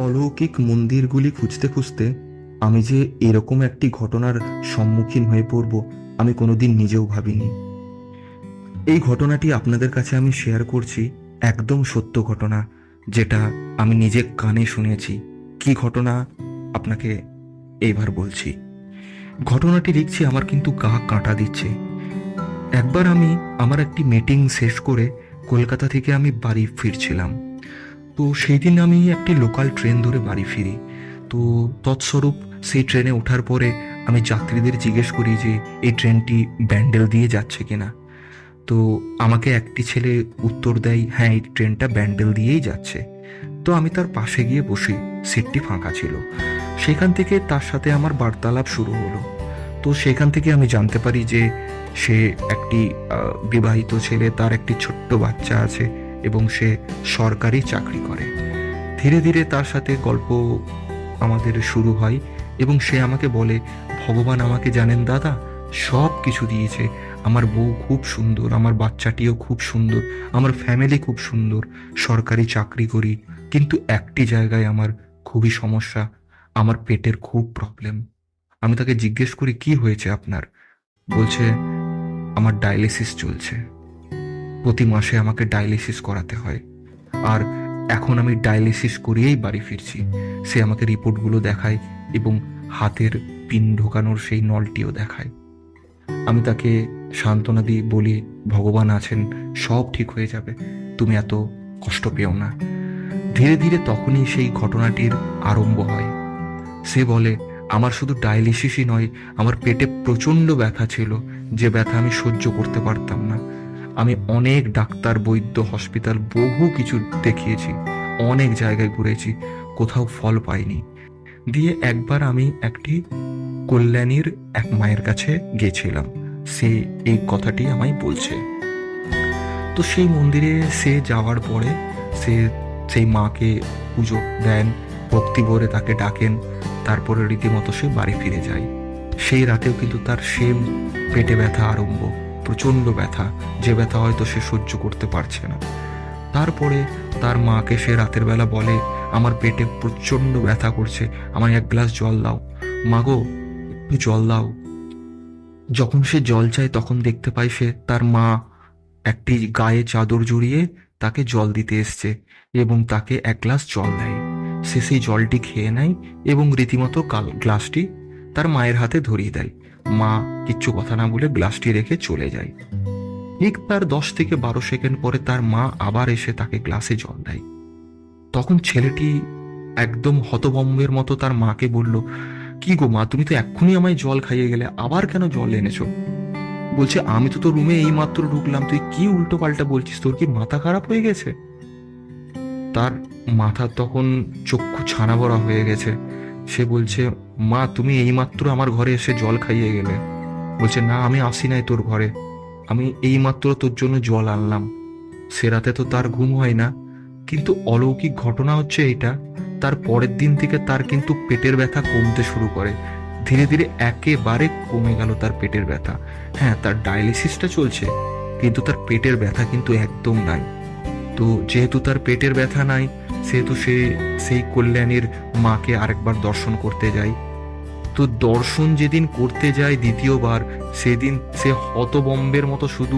অলৌকিক মন্দিরগুলি খুঁজতে খুঁজতে আমি যে এরকম একটি ঘটনার সম্মুখীন হয়ে পড়ব আমি কোনোদিন নিজেও ভাবিনি। এই ঘটনাটি আপনাদের কাছে আমি শেয়ার করছি, একদম সত্য ঘটনা, যেটা আমি নিজে কানে শুনেছি। কি ঘটনা আপনাকে এইবার বলছি। ঘটনাটি লিখছি, আমার কিন্তু গা কাঁটা দিচ্ছে। একবার আমি আমার একটি মিটিং শেষ করে কলকাতা থেকে আমি বাড়ি ফিরছিলাম। তো সেই দিন আমি একটি লোকাল ট্রেন ধরে বাড়ি ফিরি। তো তৎস্বরূপ সেই ট্রেনে ওঠার পরে আমি যাত্রীদের জিজ্ঞেস করি যে এই ট্রেনটি ব্যান্ডেল দিয়ে যাচ্ছে কিনা। তো আমাকে একটি ছেলে উত্তর দেয়, হ্যাঁ এই ট্রেনটা ব্যান্ডেল দিয়েই যাচ্ছে। তো আমি তার পাশে গিয়ে বসি, সিটটি ফাঁকা ছিল। সেখান থেকে তার সাথে আমার বার্তালাপ শুরু হলো। তো সেখান থেকে আমি জানতে পারি যে সে একটি বিবাহিত ছেলে, তার একটি ছোট্ট বাচ্চা আছে এবং সে সরকারি চাকরি করে। ধীরে ধীরে তার সাথে গল্প আমাদের শুরু হয় এবং সে আমাকে বলে, ভগবান আমাকে জানেন দাদা সব কিছু দিয়েছে, আমার বউ খুব সুন্দর, আমার বাচ্চাটিও খুব সুন্দর, আমার ফ্যামিলি খুব সুন্দর, সরকারি চাকরি করি, কিন্তু একটি জায়গায় আমার খুবই সমস্যা, আমার পেটের খুব প্রবলেম। আমি তাকে জিজ্ঞেস করি, কি হয়েছে আপনার? বলছে, আমার ডায়ালিসিস চলছে, প্রতি মাসে আমাকে ডায়ালিসিস করাতে হয়, আর এখন আমি ডায়ালিসিস করিয়েই বাড়ি ফিরছি। সে আমাকে রিপোর্টগুলো দেখায় এবং হাতের পিন ঢোকানোর সেই নলটিও দেখায়। আমি তাকে সান্ত্বনা দিয়ে বলি, ভগবান আছেন, সব ঠিক হয়ে যাবে, তুমি এত কষ্ট পেও না। ধীরে ধীরে তখনই সেই ঘটনাটির আরম্ভ হয়। সে বলে, আমার শুধু ডায়ালিসিসই নয়, আমার পেটে প্রচণ্ড ব্যথা ছিল, যে ব্যথা আমি সহ্য করতে পারতাম না। আমি অনেক ডাক্তার, বৈদ্য, হসপিটাল, বহু কিছু দেখিয়েছি, অনেক জায়গায় ঘুরেছি, কোথাও ফল পাইনি। দিয়ে একবার আমি একটি কল্যাণীর এক মায়ের কাছে গেছিলাম। সে এই কথাটি আমায় বলছে। তো সেই মন্দিরে সে যাওয়ার পরে সে সেই মাকে পুজো দেন, ভক্তি ভরে তাকে ডাকেন, তারপরে রীতিমতো সে বাড়ি ফিরে যায়। সেই রাতেও কিন্তু তার সেম পেটে ব্যথা আরম্ভ, প্রচণ্ড ব্যথা, যে ব্যথা হয়তো সে সহ্য করতে পারছে না। তারপরে তার মাকে সে রাতের বেলা বলে, আমার পেটে প্রচণ্ড ব্যথা করছে, আমায় এক গ্লাস জল দাও, মাগো একটু জল দাও। যখন সে জল চায় তখন দেখতে পায় সে তার মা একটি গায়ে চাদর জড়িয়ে তাকে জল দিতে এসছে এবং তাকে এক গ্লাস জল দেয়। সে সেই জলটি খেয়ে নেয় এবং রীতিমতো গ্লাসটি তার মায়ের হাতে ধরিয়ে দেয়। মা কিচ্ছু কথা না বলে গ্লাসটি রেখে চলে যায়। ঠিক তার 10 থেকে 12 সেকেন্ড পরে তার মা আবার এসে তাকে গ্লাসে জল দেয়। তখন ছেলেটি একদম হতভম্বের মতো তার মাকে বলল, কি গো মা, তুমি তো এক্ষুনি আমায় জল খাইয়ে গেলে, আবার কেন জল এনেছো? বলছে, আমি তো তোর রুমে এই মাত্র ঢুকলাম, তুই কি উল্টো পাল্টা বলছিস, তোর কি মাথা খারাপ হয়ে গেছে? তার মাথা তখন চক্ষু ছানা বড়া হয়ে গেছে। সে বলছে, মা তুমি এইমাত্র আমার ঘরে এসে জল খাইয়ে গেলে। বলছে, না আমি আসি নাই তোর ঘরে, আমি এইমাত্র তোর জন্য জল আনলাম। সে রাতে তো তার ঘুম হয় না, কিন্তু অলৌকিক ঘটনা হচ্ছে এইটা, তার পরের দিন থেকে তার কিন্তু পেটের ব্যথা কমতে শুরু করে। ধীরে ধীরে একেবারে কমে গেল তার পেটের ব্যথা। হ্যাঁ, তার ডায়ালিসিসটা চলছে, কিন্তু তার পেটের ব্যথা কিন্তু একদম নাই। তো যেহেতু তার পেটের ব্যথা নাই, সেহেতু সে সেই কল্যাণীর মাকে আরেকবার দর্শন করতে যায়। তো দর্শন যেদিন করতে যায় দ্বিতীয়বার, সেদিন সে হতবম্বের মতো শুধু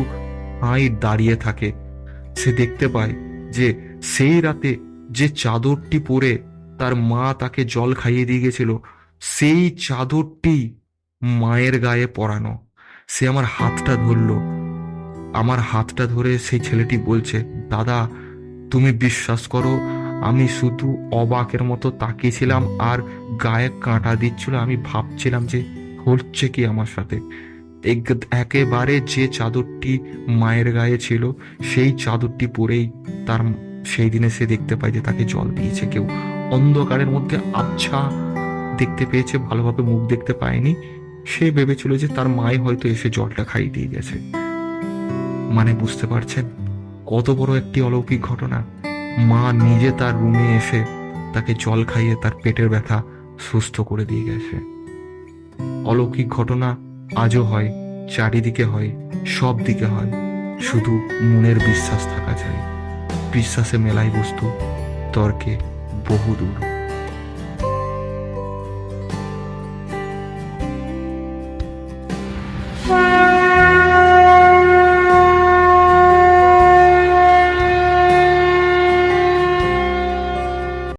হাই দাঁড়িয়ে থাকে। সে দেখতে পায় যে সেই রাতে যে চাদরটি পরে তার মা তাকে জল খাইয়ে দিয়ে গেছিল, সেই চাদরটি মায়ের গায়ে পরানো। সে আমার হাতটা ধরলো, আমার হাতটা ধরে সেই ছেলেটি বলছে, দাদা তুমি বিশ্বাস করো, আমি শুধু অবাকের মতো তাকিয়েছিলাম আর গায়ে কাঁটা দিচ্ছিল। আমি ভাবছিলাম যে হচ্ছে কি আমার সাথে। একেবারে যে চাদরটি মায়ের গায়ে ছিল, সেই চাদরটি পরেই তার সেই দিনে সে দেখতে পায় যে তাকে জল দিয়েছে কেউ। অন্ধকারের মধ্যে আবছা দেখতে পেয়েছে, ভালোভাবে মুখ দেখতে পায়নি। সে ভেবেছিল যে তার মাই হয়তো এসে জলটা খাইয়ে দিয়ে গেছে। মানে বুঝতে পারছেন কত বড় একটি অলৌকিক ঘটনা। মা নিজে তার রুমে এসে তাকে জল খাইয়ে তার পেটের ব্যথা সুস্থ করে দিয়ে গেছে। অলৌকিক ঘটনা আজও হয়, চারিদিকে হয়, সব দিকে হয়, শুধু মনের বিশ্বাস থাকা চাই। বিশ্বাসে মেলাই বস্তু, তর্কে বহুদূর।